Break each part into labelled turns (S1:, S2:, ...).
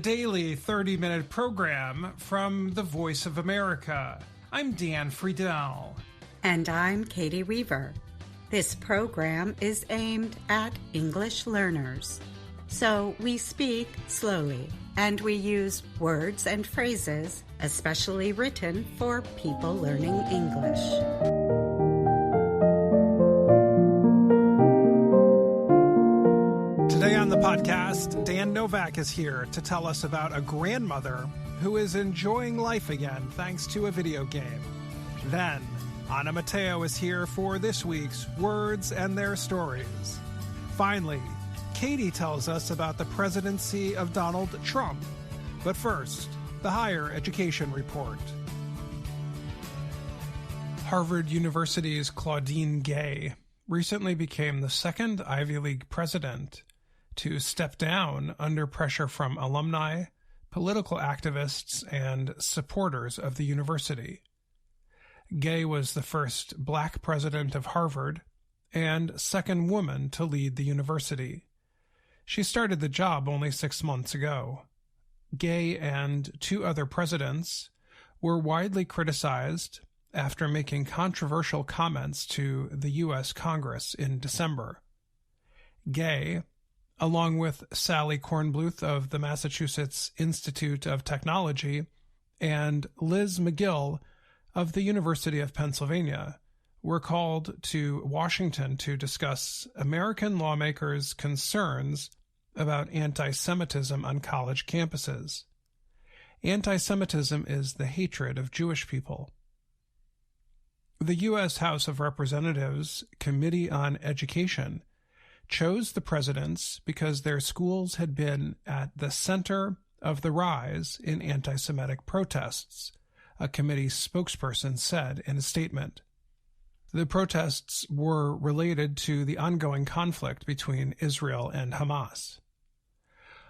S1: daily 30-minute program from the Voice of America. I'm Dan Friedel.
S2: And I'm Katie Weaver. This program is aimed at English learners. So we speak slowly, and we use words and phrases especially written for people learning English.
S1: Today on the podcast, Dan Novak is here to tell us about a grandmother who is enjoying life again thanks to a video game. Then, Ana Mateo is here for this week's Words and Their Stories. Finally, Katie tells us about the presidency of Donald Trump. But first, the Higher Education Report. Harvard University's Claudine Gay recently became the second Ivy League president to step down under pressure from alumni, political activists, and supporters of the university. Gay was the first black president of Harvard and second woman to lead the university. She started the job only 6 months ago. Gay and two other presidents were widely criticized after making controversial comments to the U.S. Congress in December. Gay, along with Sally Kornbluth of the Massachusetts Institute of Technology and Liz McGill of the University of Pennsylvania, were called to Washington to discuss American lawmakers' concerns about anti-Semitism on college campuses. Anti-Semitism is the hatred of Jewish people. The U.S. House of Representatives Committee on Education chose the presidents because their schools had been at the center of the rise in anti-Semitic protests, a committee spokesperson said in a statement. The protests were related to the ongoing conflict between Israel and Hamas.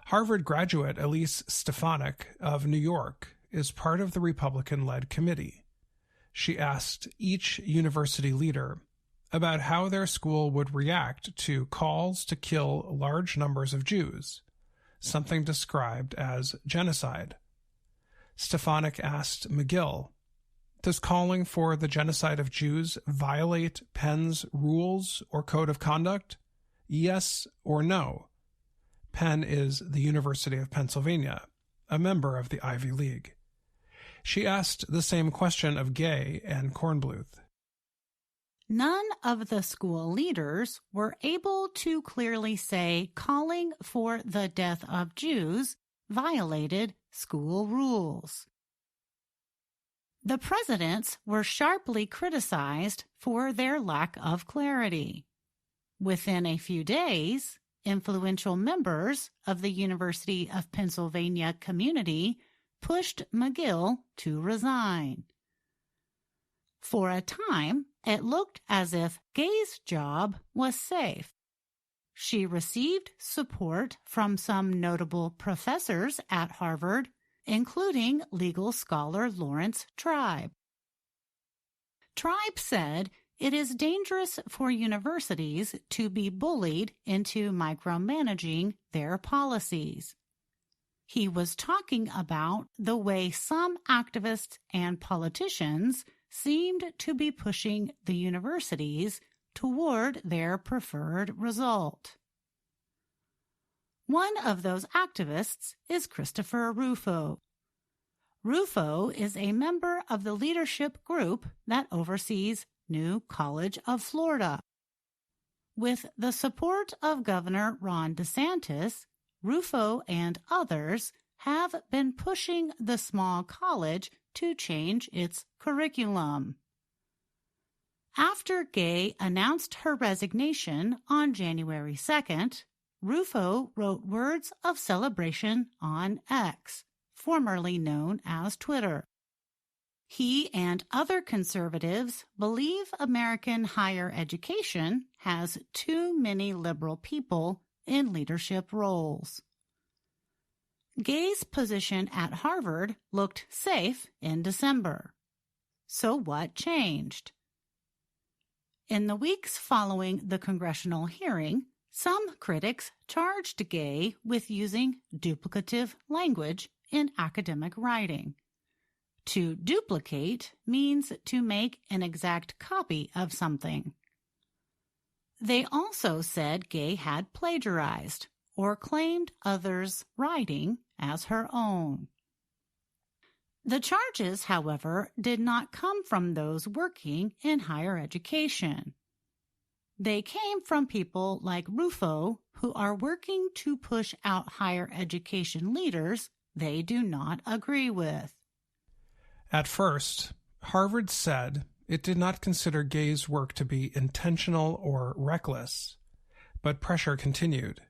S1: Harvard graduate Elise Stefanik of New York is part of the Republican-led committee. She asked each university leader about how their school would react to calls to kill large numbers of Jews, something described as genocide. Stefanik asked McGill, "Does calling for the genocide of Jews violate Penn's rules or code of conduct? Yes or no?" Penn is the University of Pennsylvania, a member of the Ivy League. She asked the same question of Gay and Kornbluth.
S3: None of the school leaders were able to clearly say calling for the death of Jews violated school rules. The presidents were sharply criticized for their lack of clarity. Within a few days, influential members of the University of Pennsylvania community pushed McGill to resign. For a time, it looked as if Gay's job was safe. She received support from some notable professors at Harvard, including legal scholar Lawrence Tribe. Tribe said it is dangerous for universities to be bullied into micromanaging their policies. He was talking about the way some activists and politicians seemed to be pushing the universities toward their preferred result. One of those activists is Christopher Rufo. Rufo is a member of the leadership group that oversees New College of Florida. With the support of Governor Ron DeSantis, Rufo and others have been pushing the small college to change its curriculum. After Gay announced her resignation on January 2nd, Rufo wrote words of celebration on X, formerly known as Twitter. He and other conservatives believe American higher education has too many liberal people in leadership roles. Gay's position at Harvard looked safe in December. So what changed? In the weeks following the congressional hearing, Some critics charged Gay with using duplicative language in academic writing. To duplicate means to make an exact copy of something. They also said Gay had plagiarized or claimed others' writing as her own. The charges, however, did not come from those working in higher education. They came from people like Rufo, who are working to push out higher education leaders they do not agree with.
S1: At first, Harvard said it did not consider Gay's work to be intentional or reckless, but pressure continued.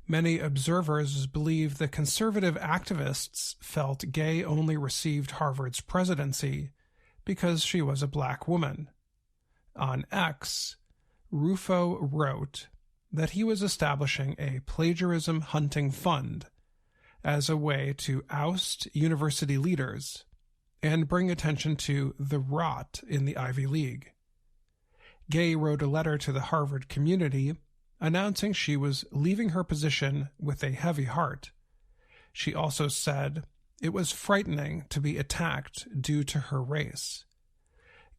S1: Many observers believe the conservative activists felt Gay only received Harvard's presidency because she was a black woman. On X, Rufo wrote that he was establishing a plagiarism hunting fund as a way to oust university leaders and bring attention to the rot in the Ivy League. Gay wrote a letter to the Harvard community announcing she was leaving her position with a heavy heart. She also said it was frightening to be attacked due to her race.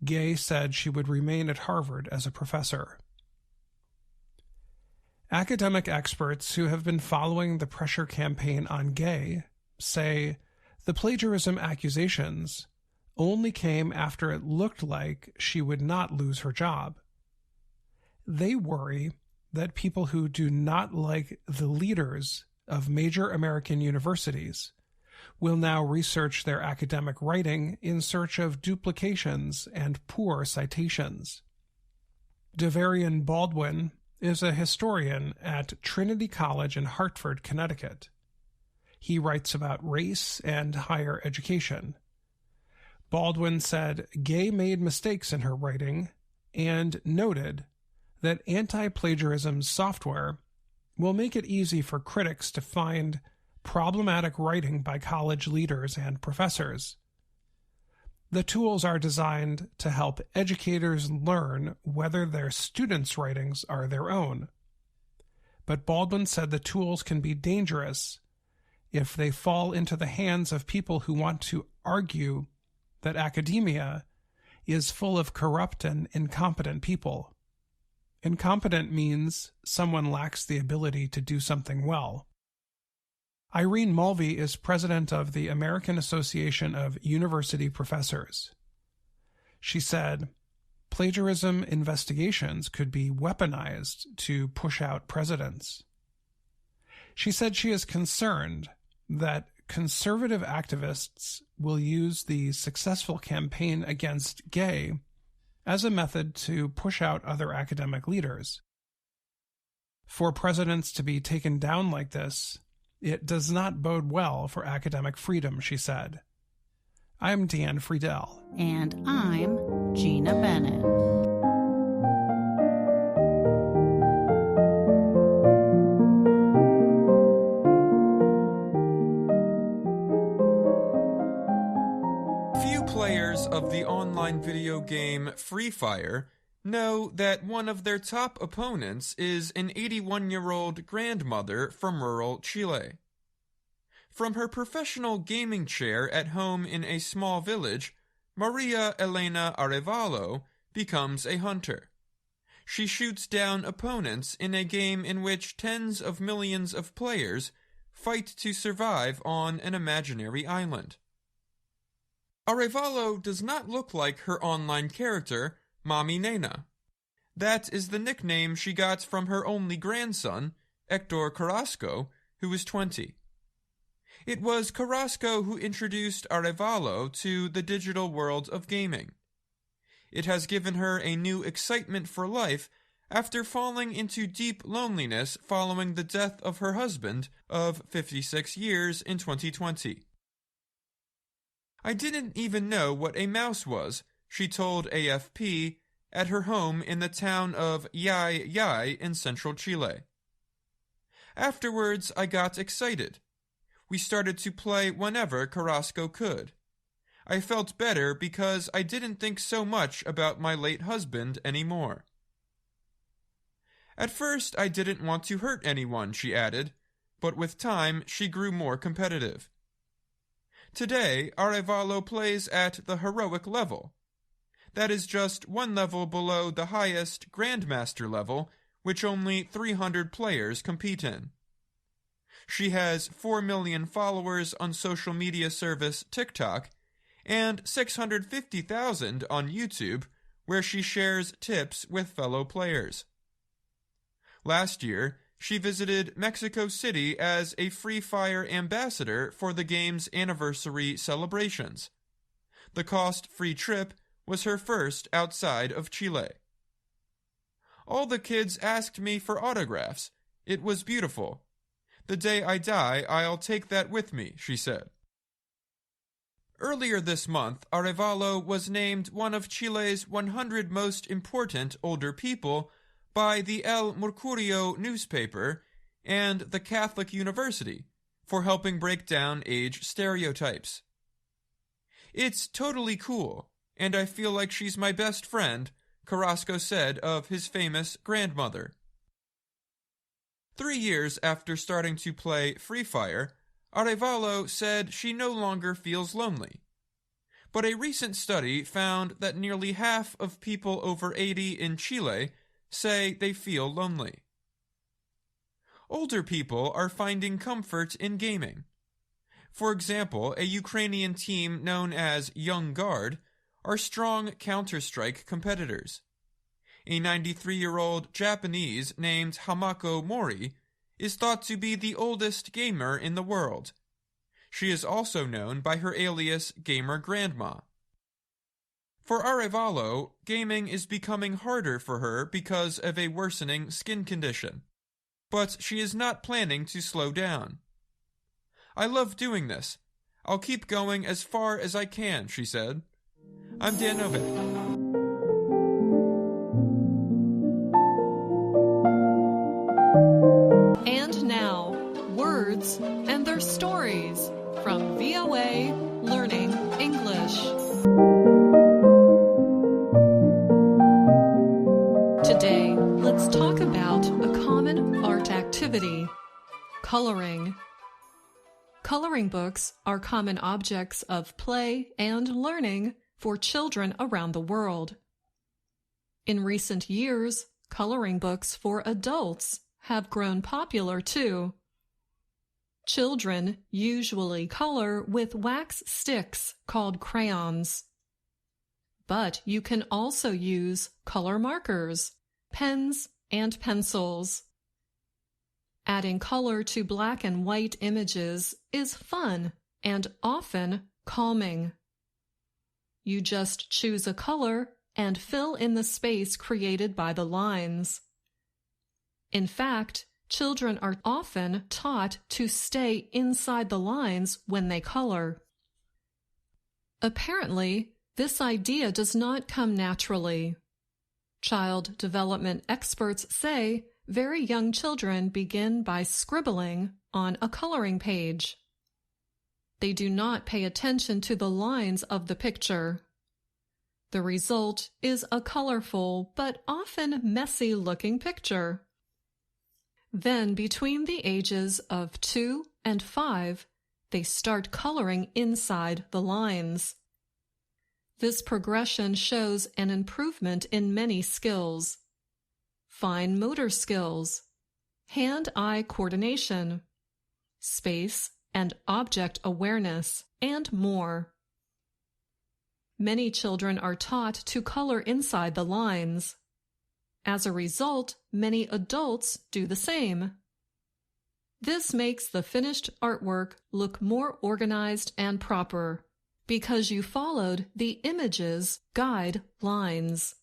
S1: Gay said she would remain at Harvard as a professor. Academic experts who have been following the pressure campaign on Gay say the plagiarism accusations only came after it looked like she would not lose her job. They worry that people who do not like the leaders of major American universities will now research their academic writing in search of duplications and poor citations. Davarian Baldwin is a historian at Trinity College in Hartford, Connecticut. He writes about race and higher education. Baldwin said Gay made mistakes in her writing and noted that anti-plagiarism software will make it easy for critics to find problematic writing by college leaders and professors. The tools are designed to help educators learn whether their students' writings are their own. But Baldwin said the tools can be dangerous if they fall into the hands of people who want to argue that academia is full of corrupt and incompetent people. Incompetent means someone lacks the ability to do something well. Irene Mulvey is president of the American Association of University Professors. She said, plagiarism investigations could be weaponized to push out presidents. She said she is concerned that conservative activists will use the successful campaign against Gay as a method to push out other academic leaders. For presidents to be taken down like this, it does not bode well for academic freedom, she said. I'm Dan Friedel.
S3: And I'm Gina Bennett.
S4: Few players of the online video game Free Fire know that one of their top opponents is an 81-year-old grandmother from rural Chile. From her professional gaming chair at home in a small village, Maria Elena Arevalo becomes a hunter. She shoots down opponents in a game in which tens of millions of players fight to survive on an imaginary island. Arevalo does not look like her online character, Mami Nena. That is the nickname she got from her only grandson, Hector Carrasco, who is 20. It was Carrasco who introduced Arevalo to the digital world of gaming. It has given her a new excitement for life after falling into deep loneliness following the death of her husband of 56 years in 2020. I didn't even know what a mouse was, she told AFP, at her home in the town of Yay Yay in central Chile. Afterwards, I got excited. We started to play whenever Carrasco could. I felt better because I didn't think so much about my late husband anymore. At first, I didn't want to hurt anyone, she added, but with time, she grew more competitive. Today, Arevalo plays at the heroic level. That is just one level below the highest Grandmaster level, which only 300 players compete in. She has 4 million followers on social media service TikTok and 650,000 on YouTube, where she shares tips with fellow players. Last year, she visited Mexico City as a Free Fire ambassador for the game's anniversary celebrations. The cost-free trip was her first outside of Chile. All the kids asked me for autographs. It was beautiful. The day I die, I'll take that with me, she said. Earlier this month, Arevalo was named one of Chile's 100 most important older people by the El Mercurio newspaper and the Catholic University for helping break down age stereotypes. It's totally cool, and I feel like she's my best friend, Carrasco said of his famous grandmother. 3 years after starting to play Free Fire, Arevalo said she no longer feels lonely. But a recent study found that nearly half of people over 80 in Chile say they feel lonely. Older people are finding comfort in gaming. For example, a Ukrainian team known as Young Guard are strong Counter-Strike competitors. A 93-year-old Japanese named Hamako Mori is thought to be the oldest gamer in the world. She is also known by her alias Gamer Grandma. For Arevalo, gaming is becoming harder for her because of a worsening skin condition. But she is not planning to slow down. I love doing this. I'll keep going as far as I can, she said. I'm Dan Novak.
S5: And now, words and their stories from VOA Learning English. Today, let's talk about a common art activity, coloring. Coloring books are common objects of play and learning for children around the world. In recent years, coloring books for adults have grown popular too. Children usually color with wax sticks called crayons. But you can also use color markers, pens, and pencils. Adding color to black and white images is fun and often calming. You just choose a color and fill in the space created by the lines. In fact, children are often taught to stay inside the lines when they color. Apparently, this idea does not come naturally. Child development experts say very young children begin by scribbling on a coloring page. They do not pay attention to the lines of the picture. The result is a colorful but often messy-looking picture. Then, between the ages of 2 and 5, they start coloring inside the lines. This progression shows an improvement in many skills: fine motor skills, hand-eye coordination, space and object awareness, and more. Many children are taught to color inside the lines. As a result, many adults do the same. This makes the finished artwork look more organized and proper, because you followed the image's guide lines.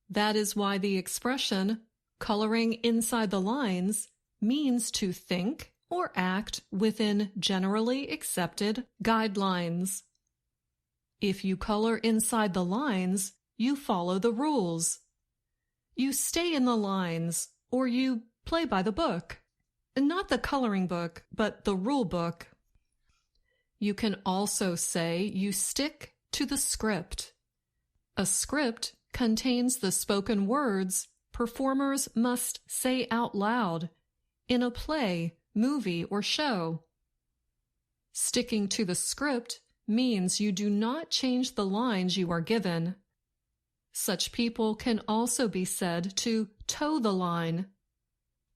S5: That is why the expression, coloring inside the lines, means to think or act within generally accepted guidelines. If you color inside the lines, you follow the rules. You stay in the lines, or you play by the book. Not the coloring book, but the rule book. You can also say you stick to the script. A script contains the spoken words, performers must say out loud in a play, movie, or show. Sticking to the script means you do not change the lines you are given. Such people can also be said to toe the line.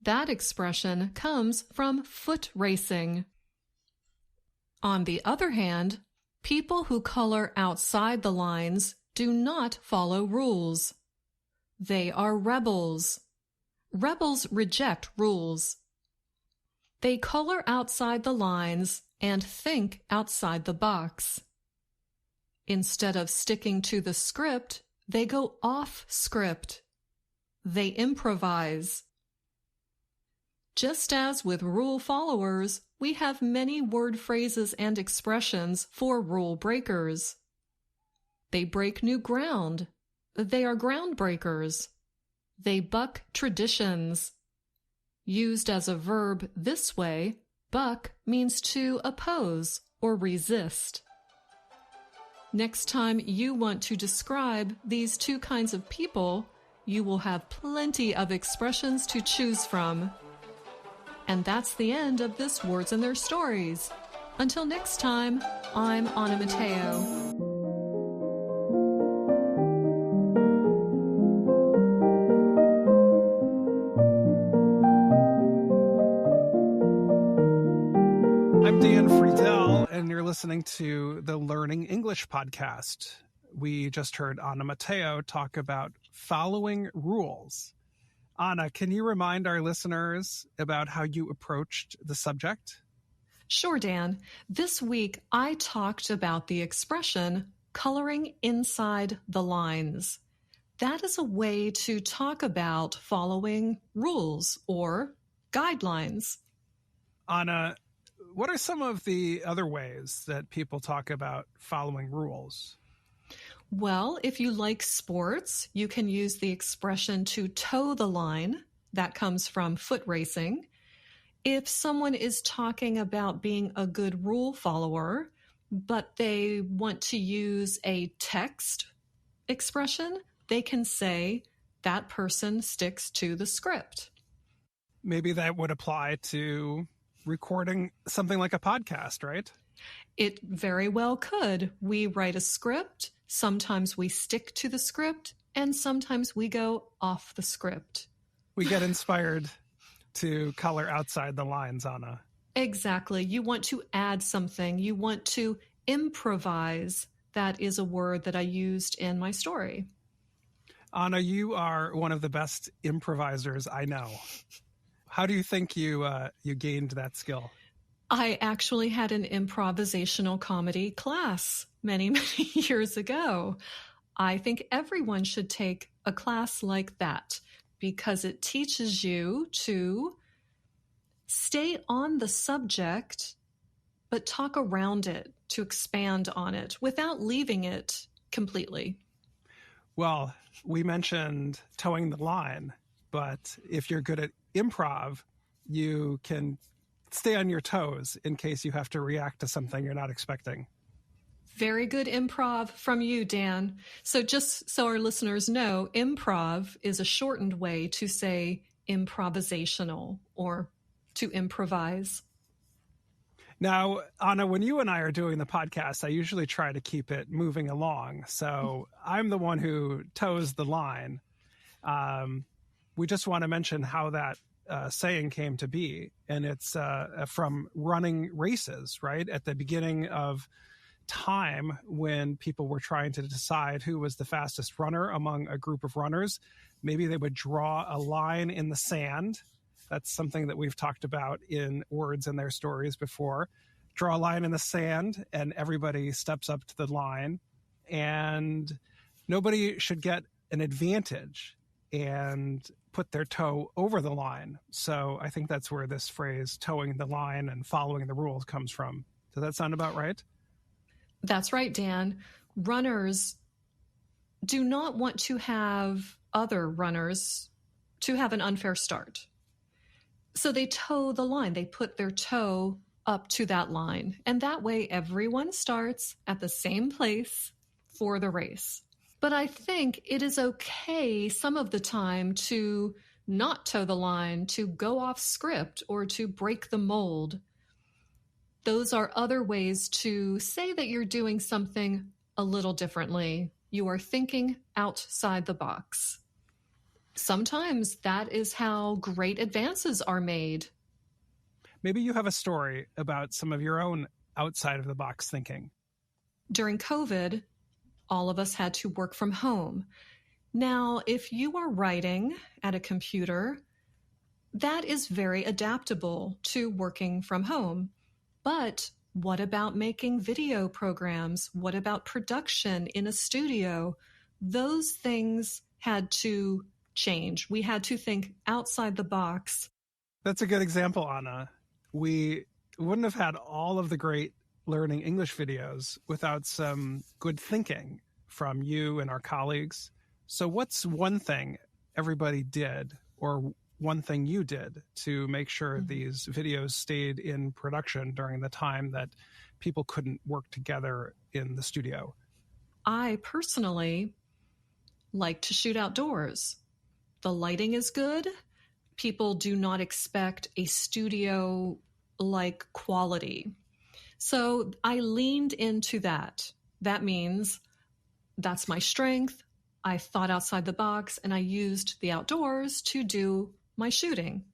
S5: That expression comes from foot racing. On the other hand, people who color outside the lines do not follow rules. They are rebels. Rebels reject rules. They color outside the lines and think outside the box. Instead of sticking to the script, they go off script. They improvise. Just as with rule followers, we have many word phrases and expressions for rule breakers. They break new ground. They are ground breakers. They buck traditions. Used as a verb this way, buck means to oppose or resist. Next time you want to describe these two kinds of people, you will have plenty of expressions to choose from. And that's the end of this Words and Their Stories. Until next time, I'm Anna Mateo.
S1: I'm Dan Friedel, and you're listening to the Learning English podcast. We just heard Anna Mateo talk about following rules. Anna, can you remind our listeners about how you approached the subject?
S5: Sure, Dan. This week, I talked about the expression coloring inside the lines. That is a way to talk about following rules or guidelines.
S1: Anna, what are some of the other ways that people talk about following rules?
S5: Well, if you like sports, you can use the expression to toe the line. That comes from foot racing. If someone is talking about being a good rule follower, but they want to use a text expression, they can say that person sticks to the script.
S1: Maybe that would apply to recording something like a podcast, right?
S5: It very well could. We write a script. Sometimes we stick to the script, and sometimes we go off the script.
S1: We get inspired to color outside the lines, Anna.
S5: Exactly. You want to add something. You want to improvise. That is a word that I used in my story.
S1: Anna, you are one of the best improvisers I know. How do you think you gained that skill?
S5: I actually had an improvisational comedy class many, many years ago. I think everyone should take a class like that because it teaches you to stay on the subject, but talk around it, to expand on it without leaving it completely.
S1: Well, we mentioned towing the line, but if you're good at improv, you can stay on your toes in case you have to react to something you're not expecting.
S5: Very good improv from you, Dan. So just so our listeners know, improv is a shortened way to say improvisational or to improvise.
S1: Now, Anna, when you and I are doing the podcast, I usually try to keep it moving along. So I'm the one who toes the line. We just want to mention how that saying came to be. And it's from running races, right? At the beginning of time when people were trying to decide who was the fastest runner among a group of runners, maybe they would draw a line in the sand. That's something that we've talked about in Words and Their Stories before. Draw a line in the sand and everybody steps up to the line, and nobody should get an advantage and put their toe over the line. So I think that's where this phrase towing the line and following the rules comes from. Does that sound about right?
S5: That's right, Dan. Runners do not want to have other runners to have an unfair start. So they toe the line. They put their toe up to that line. And that way everyone starts at the same place for the race. But I think it is okay some of the time to not toe the line, to go off script, or to break the mold. Those are other ways to say that you're doing something a little differently. You are thinking outside the box. Sometimes that is how great advances are made.
S1: Maybe you have a story about some of your own outside of the box thinking.
S5: During COVID, all of us had to work from home. Now, if you are writing at a computer, that is very adaptable to working from home. But what about making video programs? What about production in a studio? Those things had to change. We had to think outside the box.
S1: That's a good example, Anna. We wouldn't have had all of the great learning English videos without some good thinking from you and our colleagues. So what's one thing everybody did, or one thing you did, to make sure these videos stayed in production during the time that people couldn't work together in the studio?
S5: I personally like to shoot outdoors. The lighting is good. People do not expect a studio-like quality. So I leaned into that. That means that's my strength. I thought outside the box, and I used the outdoors to do my shooting.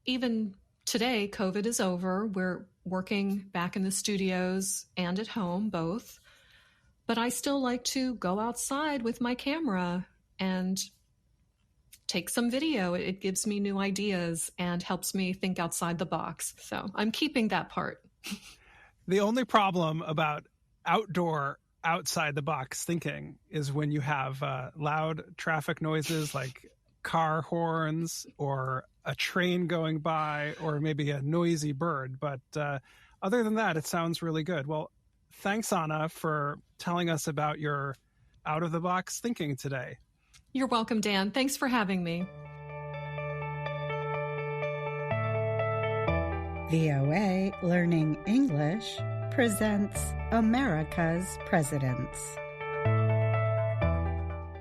S5: Even today, COVID is over. We're working back in the studios and at home, both. But I still like to go outside with my camera and take some video. It gives me new ideas and helps me think outside the box. So I'm keeping that part.
S1: The only problem about outdoor, outside the box thinking is when you have loud traffic noises like car horns or a train going by or maybe a noisy bird. But other than that, it sounds really good. Well, thanks, Anna, for telling us about your out-of-the-box thinking today.
S5: You're welcome, Dan. Thanks for having me.
S2: VOA Learning English presents America's Presidents.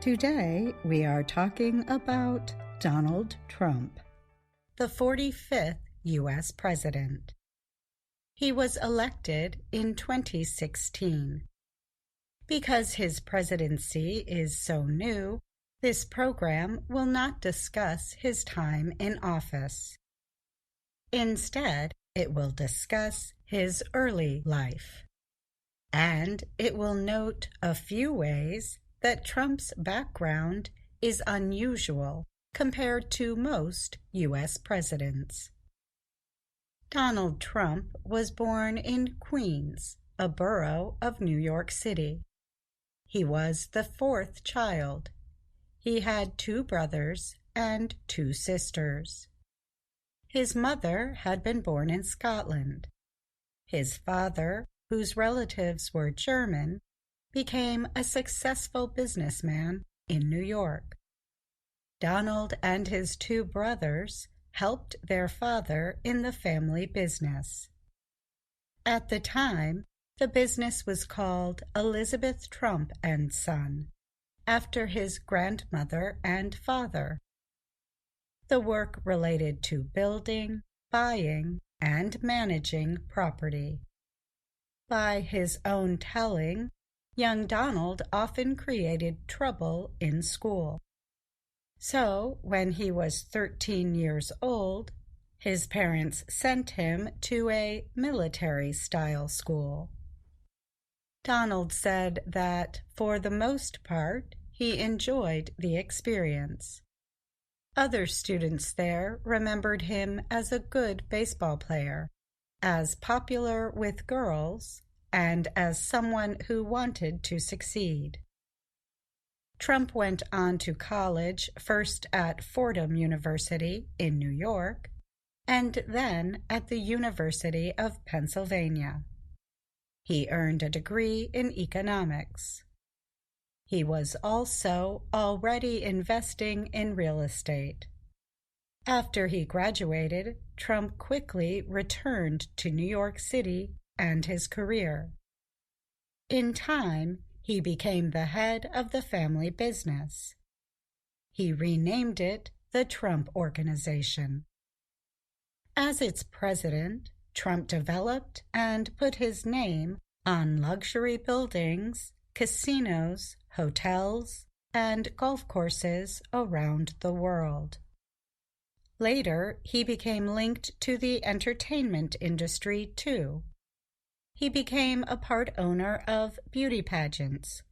S2: Today we are talking about Donald Trump, the 45th U.S. President. He was elected in 2016. Because his presidency is so new, this program will not discuss his time in office. Instead, it will discuss his early life. And it will note a few ways that Trump's background is unusual compared to most U.S. presidents. Donald Trump was born in Queens, a borough of New York City. He was the fourth child. He had 2 brothers and 2 sisters. His mother had been born in Scotland. His father, whose relatives were German, became a successful businessman in New York. Donald and his 2 brothers helped their father in the family business. At the time, the business was called Elizabeth Trump and Son, after his grandmother and father. The work related to building, buying, and managing property. By his own telling, young Donald often created trouble in school. So, when he was 13 years old, his parents sent him to a military-style school. Donald said that, for the most part, he enjoyed the experience. Other students there remembered him as a good baseball player, as popular with girls, and as someone who wanted to succeed. Trump went on to college, first at Fordham University in New York, and then at the University of Pennsylvania. He earned a degree in economics. He was also already investing in real estate. After he graduated, Trump quickly returned to New York City and his career. In time, he became the head of the family business. He renamed it the Trump Organization. As its president, Trump developed and put his name on luxury buildings, casinos, hotels, and golf courses around the world. Later, he became linked to the entertainment industry too. He became a part owner of beauty pageants,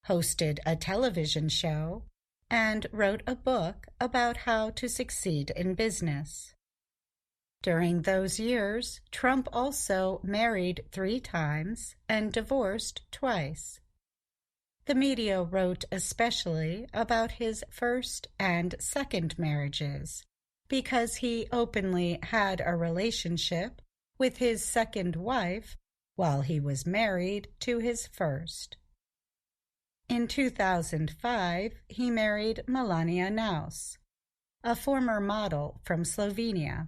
S2: hosted a television show, and wrote a book about how to succeed in business. During those years, Trump also married 3 times and divorced twice. The media wrote especially about his first and second marriages because he openly had a relationship with his second wife while he was married to his first. In 2005, he married Melania Naus, a former model from Slovenia.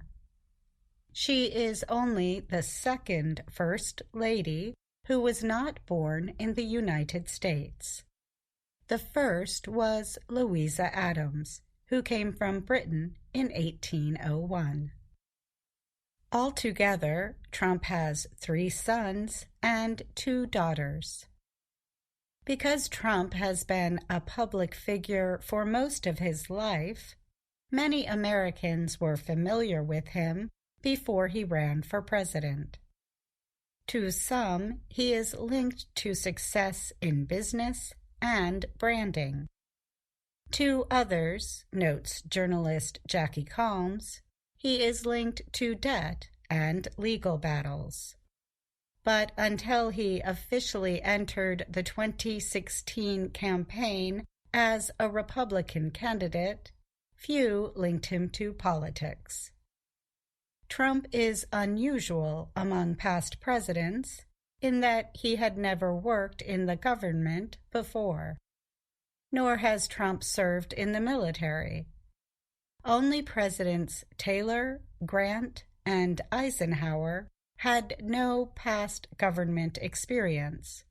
S2: She is only the second First Lady who was not born in the United States. The first was Louisa Adams, who came from Britain in 1801. Altogether, Trump has 3 sons and 2 daughters. Because Trump has been a public figure for most of his life, many Americans were familiar with him before he ran for president. To some, he is linked to success in business and branding. To others, notes journalist Jackie Calmes, he is linked to debt and legal battles. But until he officially entered the 2016 campaign as a Republican candidate, few linked him to politics. Trump is unusual among past presidents in that he had never worked in the government before, nor has Trump served in the military. Only Presidents Taylor, Grant, and Eisenhower had no past government experience.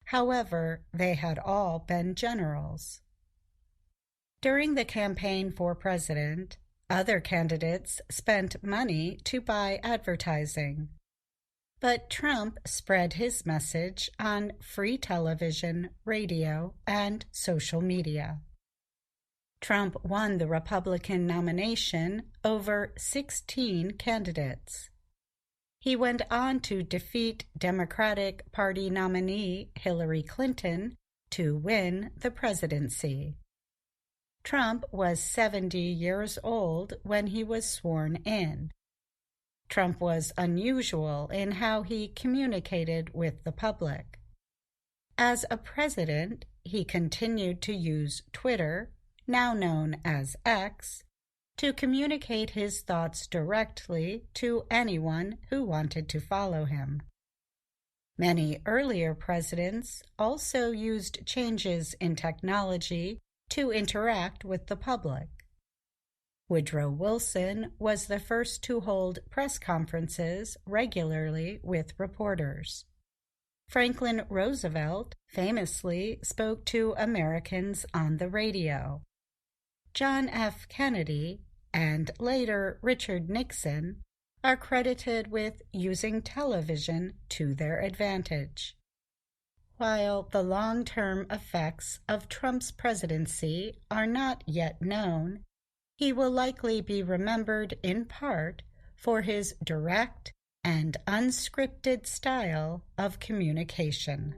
S2: However, they had all been generals. During the campaign for president, other candidates spent money to buy advertising. But Trump spread his message on free television, radio, and social media. Trump won the Republican nomination over 16 candidates. He went on to defeat Democratic Party nominee Hillary Clinton to win the presidency. Trump was 70 years old when he was sworn in. Trump was unusual in how he communicated with the public. As a president, he continued to use Twitter, now known as X, to communicate his thoughts directly to anyone who wanted to follow him. Many earlier presidents also used changes in technology to interact with the public. Woodrow Wilson was the first to hold press conferences regularly with reporters. Franklin Roosevelt famously spoke to Americans on the radio. John F. Kennedy and later Richard Nixon are credited with using television to their advantage. While the long-term effects of Trump's presidency are not yet known, he will likely be remembered in part for his direct and unscripted style of communication.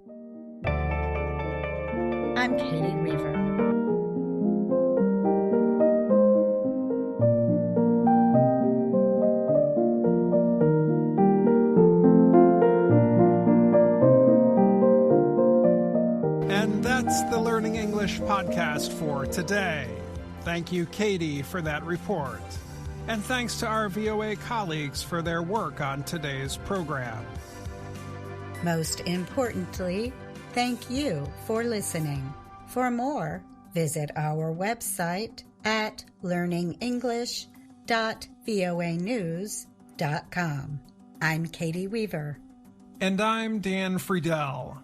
S2: I'm Katie Weaver.
S1: That's the Learning English podcast for today. Thank you, Katie, for that report. And thanks to our VOA colleagues for their work on today's program.
S2: Most importantly, thank you for listening. For more, visit our website at learningenglish.voanews.com. I'm Katie Weaver.
S1: And I'm Dan Friedel.